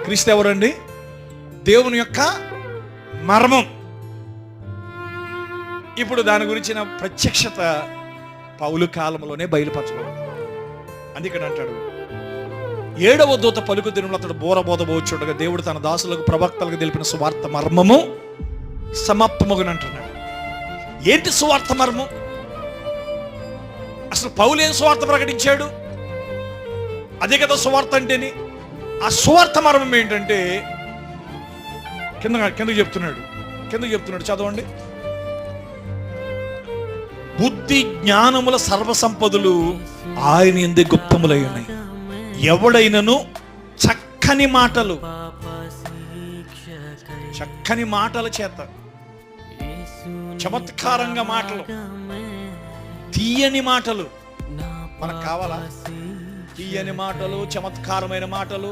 క్రీస్తు ఎవరండి? దేవుని యొక్క మర్మం. ఇప్పుడు దాని గురించిన ప్రత్యక్షత పౌలు కాలంలోనే బయలుపరచబడింది. అందుకని అంటాడు, 7వ దూత పలుకు దినములు అతడు బోరబోధబోచుండగా దేవుడు తన దాసులకు ప్రవక్తలకు తెలిపిన సువార్త మర్మము సమాప్తమగును అంటున్నాడు. ఏంటి సువార్త మర్మం? అసలు పౌలు ఏం సువార్త ప్రకటించాడు? అదే కదా సువార్త అంటేని. ఆ సువార్త మర్మం ఏంటంటే కిందకి చెప్తున్నాడు, చదవండి. బుద్ధి జ్ఞానముల సర్వసంపదలు ఆయన యందే గుప్తములై ఉన్నాయి. ఎవడైనను చక్కని మాటల చేత, చమత్కారంగా మాటలు, తీయని మాటలు మనకు కావాలా? తీయని మాటలు, చమత్కారమైన మాటలు,